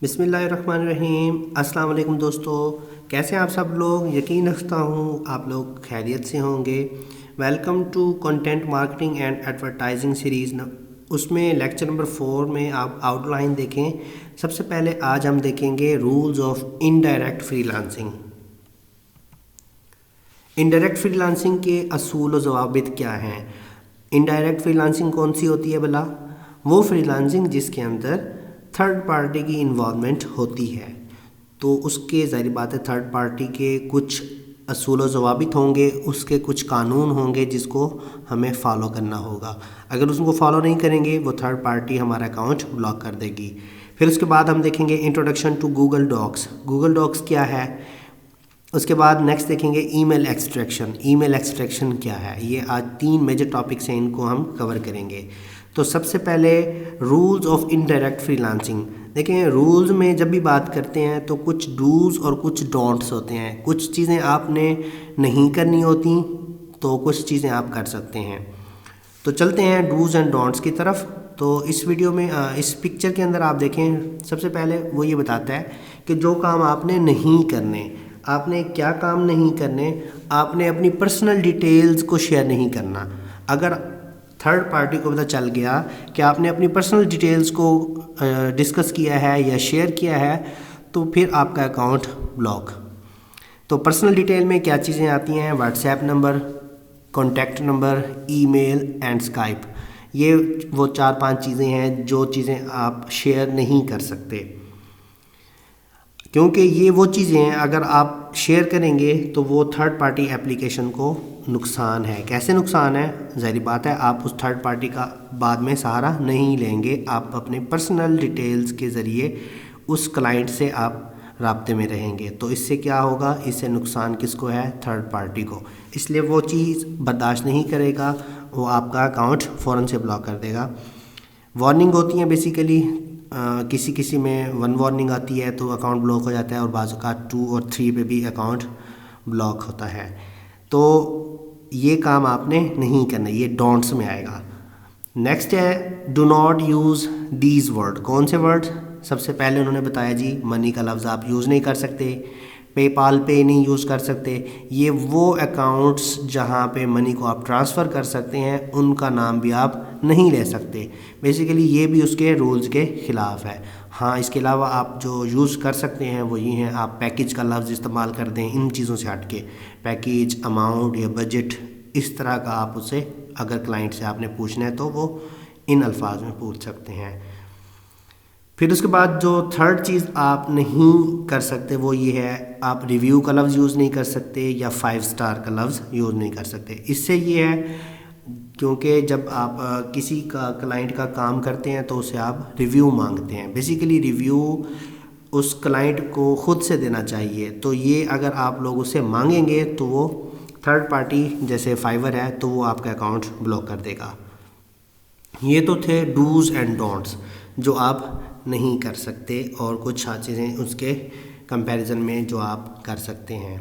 बिस्मिल्लाहिर्रहमानिर्रहीम। अस्सलाम वालेकुम दोस्तों, कैसे हैं आप सब लोग। यकीन रखता हूँ आप लोग खैरियत से होंगे। Welcome to content marketing and advertising series उसमें लेक्चर नंबर 4 में आप आउटलाइन देखें। सबसे पहले आज हम देखेंगे rules of indirect freelancing. Indirect freelancing के असूल व ज़वाबित क्या हैं। इनडायरेक्ट फ्रीलांसिंग कौन सी होती है भला? वो फ्रीलांसिंग जिसके अंदर थर्ड पार्टी की इन्वॉल्वमेंट होती है। तो उसके ज़ाहिर बात है थर्ड पार्टी के कुछ असूल व ज़वाबित होंगे, उसके कुछ कानून होंगे जिसको हमें फ़ॉलो करना होगा। अगर उसको फॉलो नहीं करेंगे वो थर्ड पार्टी हमारा अकाउंट ब्लॉक कर देगी। फिर उसके बाद हम देखेंगे introduction to Google docs. Google Docs क्या है। उसके बाद नेक्स्ट देखेंगे ईमेल एक्सट्रैक्शन। ईमेल एक्सट्रैक्शन क्या है। ये आज 3 मेजर टॉपिक्स हैं, इनको हम कवर करेंगे। तो सबसे पहले रूल्स ऑफ इनडायरेक्ट फ्रीलांसिंग। देखें, रूल्स में जब भी बात करते हैं तो कुछ डूज और कुछ डोंट्स होते हैं। कुछ चीज़ें आपने नहीं करनी होती तो कुछ चीज़ें आप कर सकते हैं। तो चलते हैं डूज एंड डोंट्स की तरफ। तो इस वीडियो में इस पिक्चर के अंदर आप देखें, सबसे पहले वो ये बताता है कि जो काम आपने नहीं करने। आपने क्या काम नहीं करने? आपने अपनी पर्सनल डिटेल्स को शेयर नहीं करना। अगर थर्ड पार्टी को पता चल गया कि आपने अपनी पर्सनल डिटेल्स को डिस्कस किया है या शेयर किया है तो फिर आपका अकाउंट ब्लॉक। तो पर्सनल डिटेल में क्या चीज़ें आती हैं? WhatsApp number, contact number, email and Skype. ये वो 4-5 चीज़ें हैं जो चीज़ें आप शेयर नहीं कर सकते, क्योंकि ये वो चीज़ें हैं अगर आप शेयर करेंगे तो वो थर्ड पार्टी एप्लीकेशन को नुकसान है। कैसे नुकसान है? ज़ाहिर बात है आप उस थर्ड पार्टी का बाद में सहारा नहीं लेंगे। आप अपने पर्सनल डिटेल्स के ज़रिए उस क्लाइंट से आप राब्ते में रहेंगे। तो इससे क्या होगा? इससे नुकसान किसको है? थर्ड पार्टी को। इसलिए वो चीज़ बर्दाश्त नहीं करेगा, वो आपका अकाउंट फ़ौरन से ब्लॉक कर देगा। वार्निंग होती हैं बेसिकली, किसी किसी में 1 वार्निंग आती है तो अकाउंट ब्लॉक हो जाता है, और बाज़ का 2 और 3 पे भी अकाउंट ब्लॉक होता है। तो ये काम आपने नहीं करना, ये डोंट्स में आएगा। नेक्स्ट है do not use these word. कौन से वर्ड? सबसे पहले उन्होंने बताया जी, मनी का लफ्ज़ आप यूज़ नहीं कर सकते, पेपाल पे नहीं यूज़ कर सकते। ये वो अकाउंट्स जहाँ पे मनी को आप ट्रांसफ़र कर सकते हैं उनका नाम भी आप नहीं ले सकते। बेसिकली ये भी उसके रूल्स के ख़िलाफ़ है। हाँ, इसके अलावा आप जो यूज़ कर सकते हैं वो ये हैं, आप पैकेज का लफ्ज़ इस्तेमाल कर दें इन चीज़ों से हट के। पैकेज, अमाउंट या बजट, इस तरह का आप उसे अगर क्लाइंट से आपने पूछना है तो वो इन अल्फाज में पूछ सकते हैं। फिर उसके बाद जो थर्ड चीज़ आप नहीं कर सकते वो ये है, आप रिव्यू का लफ्ज़ यूज़ नहीं कर सकते या 5 स्टार का लफ्ज़ यूज़ नहीं कर सकते। इससे ये है, क्योंकि जब आप किसी का क्लाइंट का काम करते हैं तो उसे आप रिव्यू मांगते हैं। बेसिकली रिव्यू उस क्लाइंट को ख़ुद से देना चाहिए। तो ये अगर आप लोग उससे मांगेंगे तो वो थर्ड पार्टी जैसे फाइवर है तो वो आपका अकाउंट ब्लॉक कर देगा। ये तो थे डूज़ एंड डोंट्स जो आप नहीं कर सकते, और कुछ चीज़ें उसके कंपैरिजन में जो आप कर सकते हैं।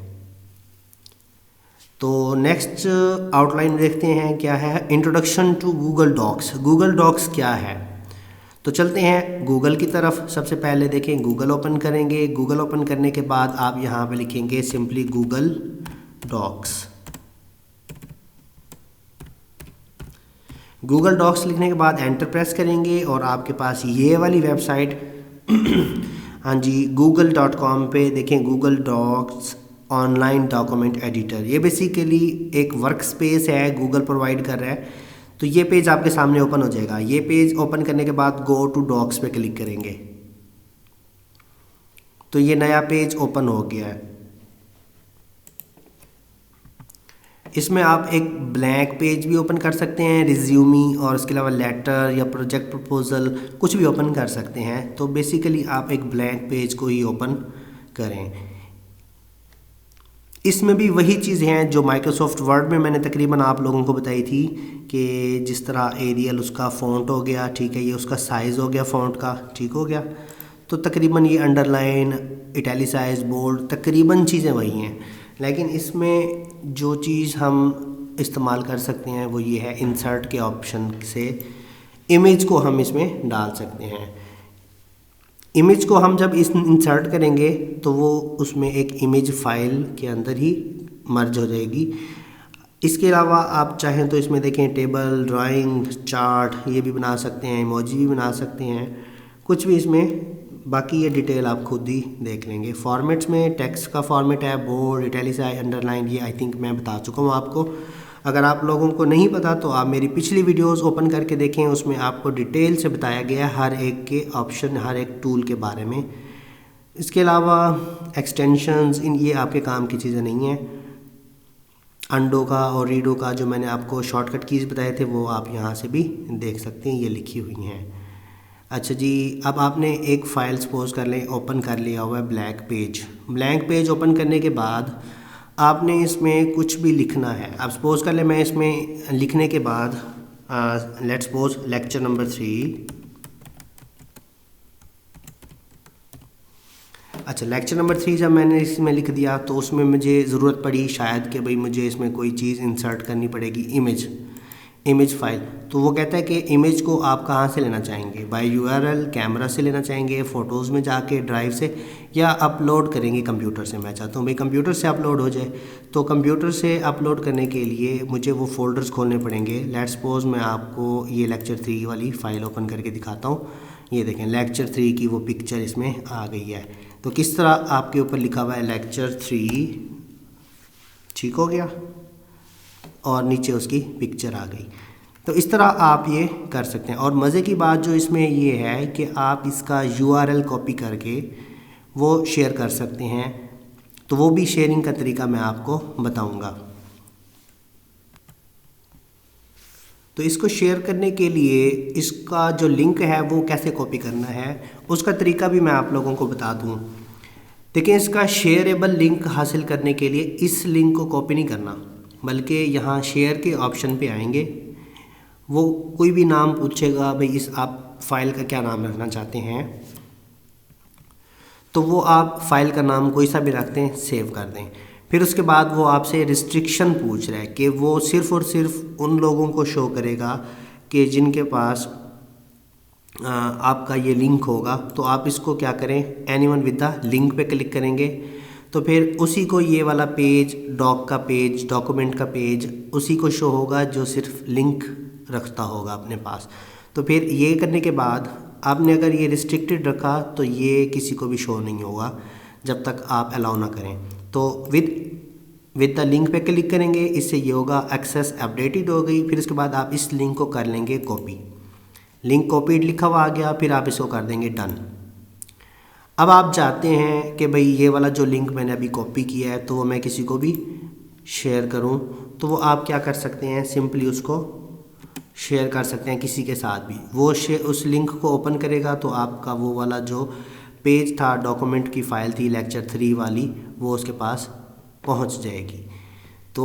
तो नेक्स्ट आउटलाइन देखते हैं क्या है। Introduction to Google docs. Google Docs क्या है? तो चलते हैं गूगल की तरफ। सबसे पहले देखें, गूगल ओपन करेंगे। गूगल ओपन करने के बाद आप यहाँ पे लिखेंगे simply Google docs. Google docs लिखने के बाद एंटर प्रेस करेंगे और आपके पास ये वाली वेबसाइट हाँ जी, google.com पे देखें Google docs online document editor. ये बेसिकली एक वर्क स्पेस है, गूगल प्रोवाइड कर रहा है। तो ये पेज आपके सामने ओपन हो जाएगा। ये पेज ओपन करने के बाद गो टू डॉक्स पे क्लिक करेंगे तो ये नया पेज ओपन हो गया है। इसमें आप एक ब्लैंक पेज भी ओपन कर सकते हैं, रिज्यूमी, और इसके अलावा लेटर या प्रोजेक्ट प्रपोजल कुछ भी ओपन कर सकते हैं। तो बेसिकली आप एक ब्लैंक पेज को ही ओपन करें। इसमें भी वही चीज़ें हैं जो माइक्रोसॉफ्ट वर्ड में मैंने तकरीबन आप लोगों को बताई थी, कि जिस तरह एरियल उसका फ़ॉन्ट हो गया, ठीक है, ये उसका साइज़ हो गया फ़ॉन्ट का, ठीक हो गया। तो तकरीबन ये अंडरलाइन, इटैलिसाइज, बोल्ड, तकरीबन चीज़ें वही हैं। लेकिन इसमें जो चीज़ हम इस्तेमाल कर सकते हैं वो ये है, इंसर्ट के ऑप्शन से इमेज को हम इसमें डाल सकते हैं। इमेज को हम जब इस इंसर्ट करेंगे तो वो उसमें एक इमेज फाइल के अंदर ही मर्ज हो जाएगी। इसके अलावा आप चाहें तो इसमें देखें टेबल, ड्राइंग, चार्ट ये भी बना सकते हैं, इमोजी भी बना सकते हैं, कुछ भी इसमें। बाकी ये डिटेल आप खुद ही देख लेंगे। फॉर्मेट्स में टेक्स्ट का फॉर्मेट है बोल्ड, इटैलिसाइज, अंडरलाइन, ये आई थिंक मैं बता चुका हूँ आपको। अगर आप लोगों को नहीं पता तो आप मेरी पिछली वीडियोस ओपन करके देखें, उसमें आपको डिटेल से बताया गया है हर एक के ऑप्शन, हर एक टूल के बारे में। इसके अलावा एक्सटेंशंस ये आपके काम की चीज़ें नहीं हैं। अंडो का और रीडो का जो मैंने आपको शॉर्टकट कीज़ बताए थे वो आप यहाँ से भी देख सकते हैं, ये लिखी हुई हैं। अच्छा जी, अब आपने एक फ़ाइल सपोज कर लें ओपन कर लिया हुआ है blank page. Blank page open करने के बाद आपने इसमें कुछ भी लिखना है। अब सपोज कर लें मैं इसमें लिखने के बाद लेट्स सपोज लेक्चर नंबर 3। अच्छा, लेक्चर नंबर 3 जब मैंने इसमें लिख दिया तो उसमें मुझे ज़रूरत पड़ी शायद कि भाई मुझे इसमें कोई चीज़ इंसर्ट करनी पड़ेगी, इमेज फ़ाइल। तो वो कहता है कि इमेज को आप कहाँ से लेना चाहेंगे, बाय URL, कैमरा से लेना चाहेंगे, फ़ोटोज़ में जाके, ड्राइव से, या अपलोड करेंगे कंप्यूटर से। मैं चाहता हूँ भाई कंप्यूटर से अपलोड हो जाए। तो कंप्यूटर से अपलोड करने के लिए मुझे वो फ़ोल्डर्स खोलने पड़ेंगे। लेट्स सपोज मैं आपको ये लेक्चर 3 वाली फ़ाइल ओपन करके दिखाता हूँ। ये देखें लेक्चर 3 की वो पिक्चर इसमें आ गई है। तो किस तरह आपके ऊपर लिखा हुआ है लेक्चर 3, ठीक हो गया, और नीचे उसकी पिक्चर आ गई। तो इस तरह आप ये कर सकते हैं। और मज़े की बात जो इसमें ये है कि आप इसका URL कॉपी करके वो शेयर कर सकते हैं। तो वो भी शेयरिंग का तरीका मैं आपको बताऊंगा। तो इसको शेयर करने के लिए इसका जो लिंक है वो कैसे कॉपी करना है उसका तरीका भी मैं आप लोगों को बता दूं। देखिए, इसका शेयरेबल लिंक हासिल करने के लिए इस लिंक को कॉपी नहीं करना, बल्कि यहाँ शेयर के ऑप्शन पे आएंगे। वो कोई भी नाम पूछेगा, भाई इस आप फाइल का क्या नाम रखना चाहते हैं, तो वो आप फाइल का नाम कोई सा भी रख दें, सेव कर दें। फिर उसके बाद वो आपसे रिस्ट्रिक्शन पूछ रहा है कि वो सिर्फ़ और सिर्फ उन लोगों को शो करेगा कि जिनके पास आपका ये लिंक होगा। तो आप इसको क्या करें, एनीवन विद द लिंक पे क्लिक करेंगे तो फिर उसी को ये वाला पेज, डॉक का पेज, डॉक्यूमेंट का पेज उसी को शो होगा जो सिर्फ लिंक रखता होगा अपने पास। तो फिर ये करने के बाद आपने अगर ये रिस्ट्रिक्टेड रखा तो ये किसी को भी शो नहीं होगा जब तक आप अलाउ ना करें। तो विद द लिंक पे क्लिक करेंगे, इससे ये होगा एक्सेस अपडेटेड हो गई। फिर उसके बाद आप इस लिंक को कर लेंगे कॉपी, लिंक कॉपीड लिखा हुआ आ गया, फिर आप इसको कर देंगे डन। अब आप चाहते हैं कि भाई ये वाला जो लिंक मैंने अभी कॉपी किया है तो वो मैं किसी को भी शेयर करूं, तो वो आप क्या कर सकते हैं, सिंपली उसको शेयर कर सकते हैं किसी के साथ भी। वो उस लिंक को ओपन करेगा तो आपका वो वाला जो पेज था, डॉक्यूमेंट की फ़ाइल थी लेक्चर 3 वाली, वो उसके पास पहुंच जाएगी। तो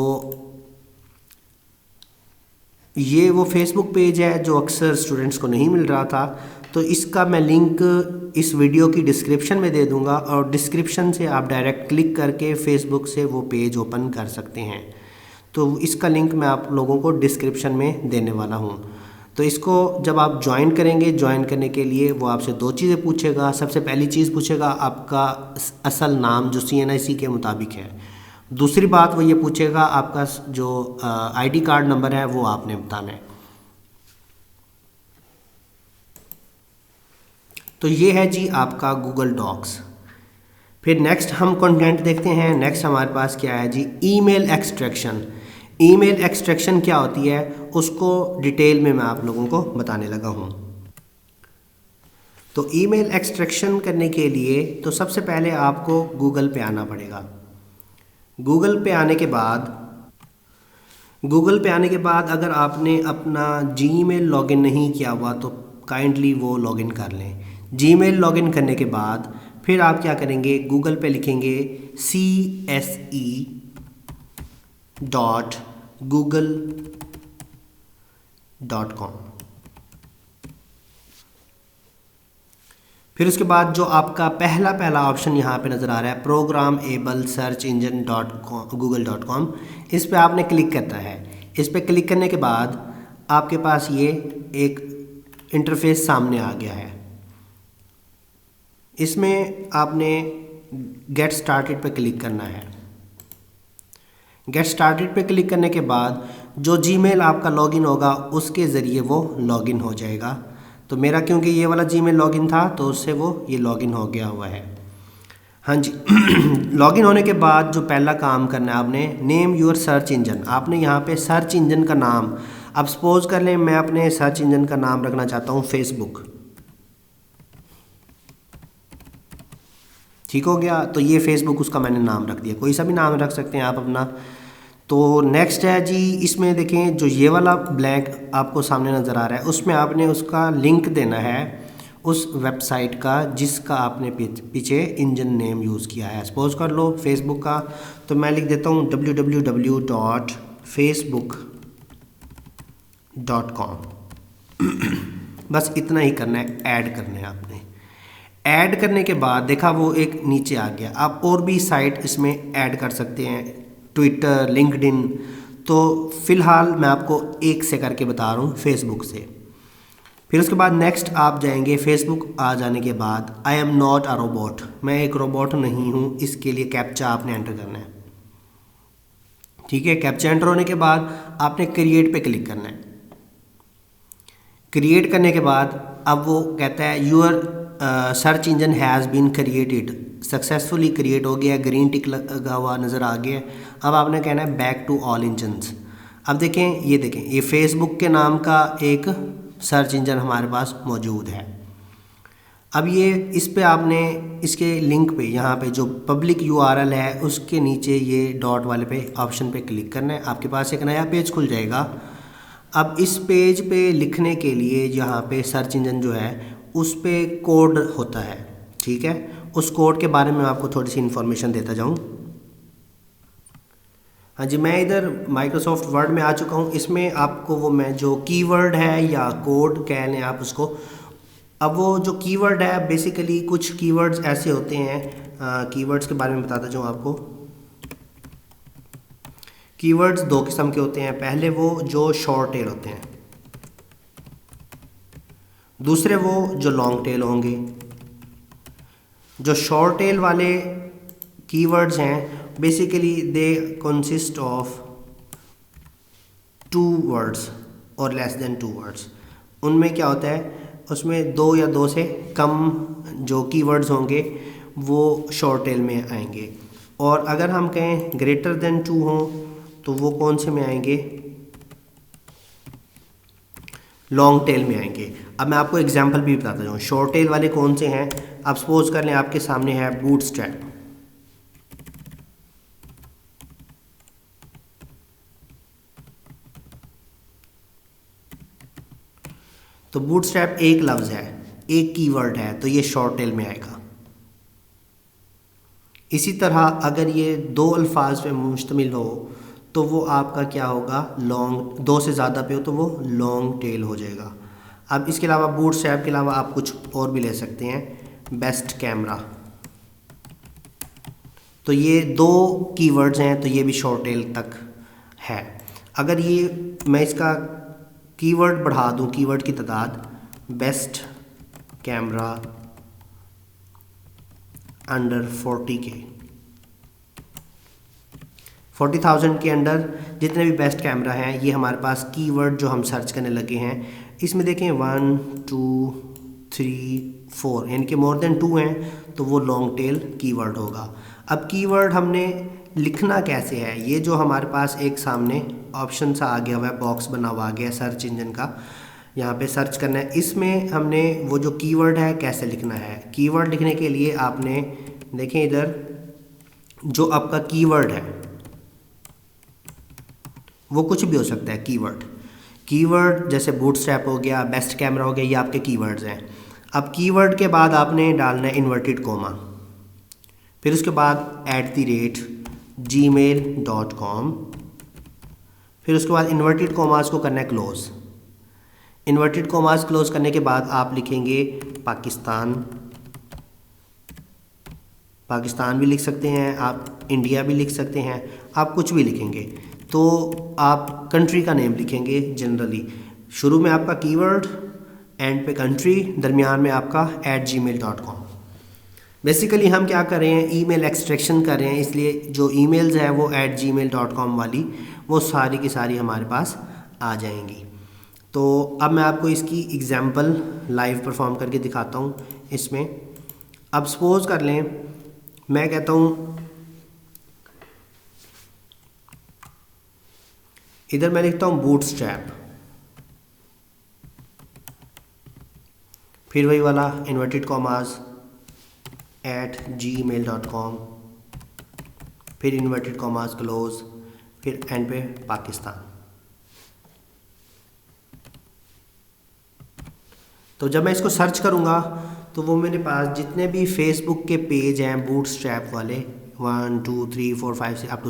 ये वो फेसबुक पेज है जो अक्सर स्टूडेंट्स को नहीं मिल रहा था। तो इसका मैं लिंक इस वीडियो की डिस्क्रिप्शन में दे दूंगा और डिस्क्रिप्शन से आप डायरेक्ट क्लिक करके फेसबुक से वो पेज ओपन कर सकते हैं। तो इसका लिंक मैं आप लोगों को डिस्क्रिप्शन में देने वाला हूँ। तो इसको जब आप ज्वाइन करेंगे, ज्वाइन करने के लिए वो आपसे 2 चीज़ें पूछेगा। सबसे पहली चीज़ पूछेगा आपका असल नाम जो CNIC के मुताबिक है। दूसरी बात वो ये पूछेगा आपका जो ID कार्ड नंबर है वो आपने बताना है। तो ये है जी आपका गूगल डॉक्स। फिर नेक्स्ट हम कंटेंट देखते हैं। नेक्स्ट हमारे पास क्या है जी, ईमेल एक्सट्रैक्शन। ईमेल एक्सट्रैक्शन क्या होती है उसको डिटेल में मैं आप लोगों को बताने लगा हूँ। तो ईमेल एक्सट्रैक्शन करने के लिए तो सबसे पहले आपको गूगल पे आना पड़ेगा। गूगल पे आने के बाद अगर आपने अपना जीमेल लॉगिन नहीं किया हुआ तो काइंडली वो लॉगिन कर लें। जीमेल लॉगिन करने के बाद फिर आप क्या करेंगे, गूगल पे लिखेंगे CSE.google.com। फिर उसके बाद जो आपका पहला ऑप्शन यहाँ पे नज़र आ रहा है, प्रोग्रामेबल सर्च इंजन .google.com, इस पे आपने क्लिक करना है। इस पे क्लिक करने के बाद आपके पास ये एक इंटरफेस सामने आ गया है। इसमें आपने गेट स्टार्टेड पे क्लिक करना है। गेट स्टार्टेड पे क्लिक करने के बाद जो जीमेल आपका लॉगिन होगा उसके ज़रिए वो लॉगिन हो जाएगा। तो मेरा क्योंकि ये वाला जीमेल लॉगिन था तो उससे वो ये लॉगिन हो गया हुआ है। हाँ जी। लॉगिन होने के बाद जो पहला काम करना है आपने, नेम योर सर्च इंजन। आपने यहाँ पे सर्च इंजन का नाम, अब सपोज कर लें मैं अपने सर्च इंजन का नाम रखना चाहता हूँ फेसबुक। ठीक हो गया, तो ये फेसबुक उसका मैंने नाम रख दिया, कोई सा भी नाम रख सकते हैं आप अपना। तो नेक्स्ट है जी, इसमें देखें जो ये वाला ब्लैंक आपको सामने नज़र आ रहा है उसमें आपने उसका लिंक देना है उस वेबसाइट का जिसका आपने पीछे इंजन नेम यूज़ किया है। सपोज कर लो फेसबुक का, तो मैं लिख देता हूँ www.facebook.com। बस इतना ही करना है, ऐड करना है आपने। ऐड करने के बाद देखा वो एक नीचे आ गया। आप और भी साइट इसमें ऐड कर सकते हैं, ट्विटर, लिंक्डइन। तो फ़िलहाल मैं आपको एक से करके बता रहा हूँ फेसबुक से। फिर उसके बाद नेक्स्ट आप जाएंगे। फेसबुक आ जाने के बाद I am not a robot, मैं एक रोबोट नहीं हूँ, इसके लिए कैप्चा आपने एंटर करना है। ठीक है, कैप्चा एंटर होने के बाद आपने क्रिएट पे क्लिक करना है। क्रिएट करने के बाद अब वो कहता है your search engine has been created, successfully create हो गया, ग्रीन टिक लगा हुआ नज़र आ गया। अब आपने कहना है बैक टू ऑल इंजन्स। अब देखें, ये देखें, ये फेसबुक के नाम का एक सर्च इंजन हमारे पास मौजूद है। अब ये इस पे आपने इसके लिंक पे, यहाँ पे जो पब्लिक यूआरएल है उसके नीचे ये डॉट वाले पे ऑप्शन पे क्लिक करना है। आपके पास एक नया पेज खुल जाएगा। अब इस पेज पे लिखने के लिए यहाँ पे सर्च इंजन जो है उस पे कोड होता है। ठीक है, उस कोड के बारे में आपको थोड़ी सी इन्फॉर्मेशन देता जाऊँ। हाँ जी, मैं इधर माइक्रोसॉफ्ट वर्ड में आ चुका हूँ। इसमें आपको वो मैं जो कीवर्ड है या कोड कह लें आप उसको, अब वो जो कीवर्ड है बेसिकली कुछ कीवर्ड्स ऐसे होते हैं, कीवर्ड्स के बारे में बताता जाऊँ आपको। कीवर्ड्स दो किस्म के होते हैं, पहले वो जो शॉर्ट टेल होते हैं, दूसरे वो जो लॉन्ग टेल होंगे। जो शॉर्ट टेल वाले कीवर्ड्स हैं basically they consist of 2 words और लेस देन 2 वर्ड्स। उनमें क्या होता है, उसमें 2 या 2 से कम जो कीवर्ड्स होंगे वो शॉर्ट टेल में आएंगे। और अगर हम कहें ग्रेटर देन 2 हों तो वो कौन से में आएंगे, लॉन्ग टेल में आएंगे। अब मैं आपको एग्जांपल भी बताता हूँ शॉर्ट टेल वाले कौन से हैं। आप सपोज कर लें आपके सामने है बूटस्ट्रैप। तो बूटस्ट्रैप एक लफ्ज़ है, एक कीवर्ड है, तो ये शॉर्ट टेल में आएगा। इसी तरह अगर ये 2 अल्फाज पे मुश्तमिल हो तो वो आपका क्या होगा, लॉन्ग, 2 से ज़्यादा पे हो तो वो लॉन्ग टेल हो जाएगा। अब इसके अलावा बूटस्ट्रैप के अलावा आप कुछ और भी ले सकते हैं, बेस्ट कैमरा। तो ये 2 कीवर्ड्स हैं, तो ये भी शॉर्ट टेल तक है। अगर ये मैं इसका कीवर्ड बढ़ा दूं, कीवर्ड की तादाद, बेस्ट कैमरा अंडर 40K, 40,000 के अंडर जितने भी बेस्ट कैमरा हैं ये हमारे पास कीवर्ड जो हम सर्च करने लगे हैं। इसमें देखें 1 2 3 4 यानी कि मोर देन 2 हैं तो वो लॉन्ग टेल कीवर्ड होगा। अब कीवर्ड हमने लिखना कैसे है, ये जो हमारे पास एक सामने ऑप्शन सा आ गया हुआ है, बॉक्स बना हुआ आ गया है सर्च इंजन का, यहाँ पे सर्च करना है। इसमें हमने वो जो कीवर्ड है कैसे लिखना है। कीवर्ड लिखने के लिए आपने देखें इधर जो आपका कीवर्ड है वो कुछ भी हो सकता है। कीवर्ड जैसे बूटस्ट्रैप हो गया, बेस्ट कैमरा हो गया, ये आपके कीवर्ड्स हैं। अब कीवर्ड के बाद आपने डालना है इन्वर्टेड कोमा, फिर उसके बाद @gmail.com, फिर उसके बाद इन्वर्टेड कोमास को करना है क्लोज। इन्वर्टेड कोमास क्लोज करने के बाद आप लिखेंगे पाकिस्तान भी लिख सकते हैं आप, इंडिया भी लिख सकते हैं, आप कुछ भी लिखेंगे। तो आप कंट्री का नेम लिखेंगे जनरली, शुरू में आपका कीवर्ड, एंड पे कंट्री, दरमियान में आपका @gmail.com। बेसिकली हम क्या कर रहे हैं, ईमेल एक्सट्रैक्शन कर रहे हैं, इसलिए जो ईमेल्स है वो @gmail.com वाली वो सारी की सारी हमारे पास आ जाएंगी। तो अब मैं आपको इसकी एग्जांपल लाइव परफॉर्म करके दिखाता हूँ। इसमें अब सपोज कर लें मैं कहता हूँ, इधर मैं लिखता हूँ बूटस्ट्रैप, फिर वही वाला इन्वर्टेड कॉमास @gmail.com, फिर इन्वर्टेड कॉमास क्लोज, फिर एंड पे पाकिस्तान। तो जब मैं इसको सर्च करूँगा तो वो मेरे पास जितने भी फेसबुक के पेज हैं बूटस्ट्रैप वाले 1 2 3 4 5 से अप टू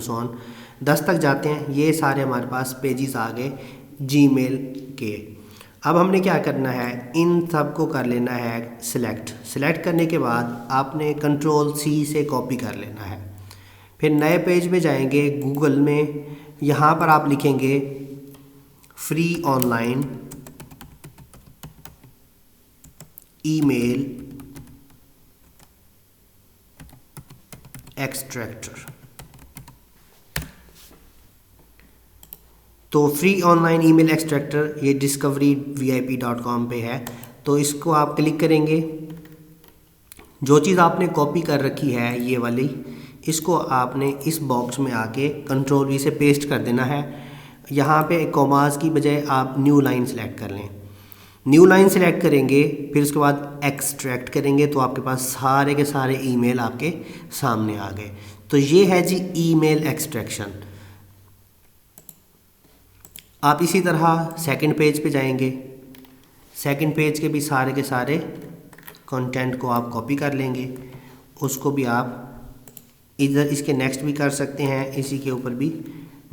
10 तक जाते हैं, ये सारे हमारे पास पेजेस आ गए जीमेल के। अब हमने क्या करना है, इन सब को कर लेना है सिलेक्ट करने के बाद आपने Ctrl+C से कॉपी कर लेना है। फिर नए पेज में जाएंगे गूगल में, यहाँ पर आप लिखेंगे फ्री ऑनलाइन ईमेल एक्सट्रैक्टर। तो फ्री ऑनलाइन ईमेल एक्सट्रैक्टर ये discoveryvip.com पे है। तो इसको आप क्लिक करेंगे, जो चीज़ आपने कॉपी कर रखी है ये वाली, इसको आपने इस बॉक्स में आके Ctrl+V से पेस्ट कर देना है। यहाँ पे कॉमास की बजाय आप न्यू लाइन सेलेक्ट कर लें। न्यू लाइन सेलेक्ट करेंगे, फिर उसके बाद एक्सट्रैक्ट करेंगे तो आपके पास सारे के सारे ईमेल आपके सामने आ गए। तो ये है जी ईमेल एक्सट्रैक्शन। आप इसी तरह सेकंड पेज पे जाएंगे, सेकंड पेज के भी सारे के सारे कंटेंट को आप कॉपी कर लेंगे, उसको भी आप इधर इसके नेक्स्ट भी कर सकते हैं, इसी के ऊपर भी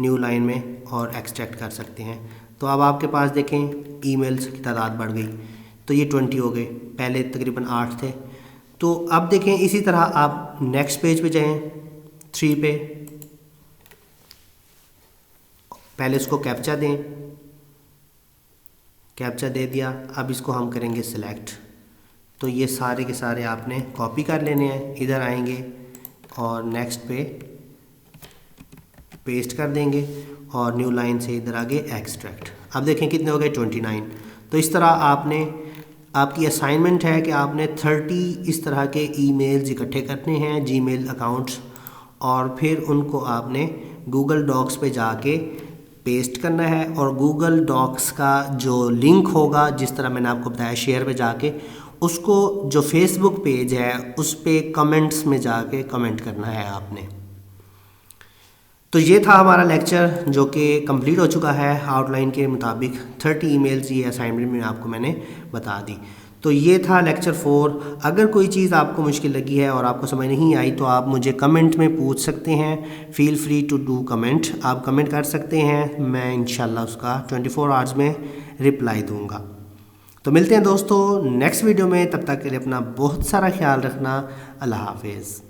न्यू लाइन में और एक्सट्रैक्ट कर सकते हैं। तो अब आपके पास देखें ईमेल्स की तादाद बढ़ गई, तो ये 20 हो गए, पहले तकरीबन 8 थे। तो अब देखें इसी तरह आप नेक्स्ट पेज पे जाएं 3 पे, पहले इसको कैप्चा दें, कैप्चा दे दिया, अब इसको हम करेंगे सिलेक्ट। तो ये सारे के सारे आपने कॉपी कर लेने हैं, इधर आएंगे और नेक्स्ट पे पेस्ट कर देंगे और न्यू लाइन से इधर आगे एक्सट्रैक्ट। अब देखें कितने हो गए 29। तो इस तरह आपने, आपकी असाइनमेंट है कि आपने 30 इस तरह के ईमेल्स इकट्ठे करने हैं जीमेल अकाउंट्स, और फिर उनको आपने गूगल डॉक्स पे जाके पेस्ट करना है। और गूगल डॉक्स का जो लिंक होगा, जिस तरह मैंने आपको बताया शेयर पे जाके, उसको जो फेसबुक पेज है उस पे कमेंट्स में जाके कमेंट करना है आपने। तो ये था हमारा लेक्चर जो कि कंप्लीट हो चुका है आउटलाइन के मुताबिक। 30 ईमेल्स ये असाइनमेंट में आपको मैंने बता दी। तो ये था लेक्चर 4। अगर कोई चीज़ आपको मुश्किल लगी है और आपको समझ नहीं आई तो आप मुझे कमेंट में पूछ सकते हैं। Feel free to do comment, आप कमेंट कर सकते हैं, मैं इंशाल्लाह उसका 24 आवर्स में रिप्लाई दूँगा। तो मिलते हैं दोस्तों नेक्स्ट वीडियो में, तब तक के लिए अपना बहुत सारा ख्याल रखना। अल्लाह हाफिज़।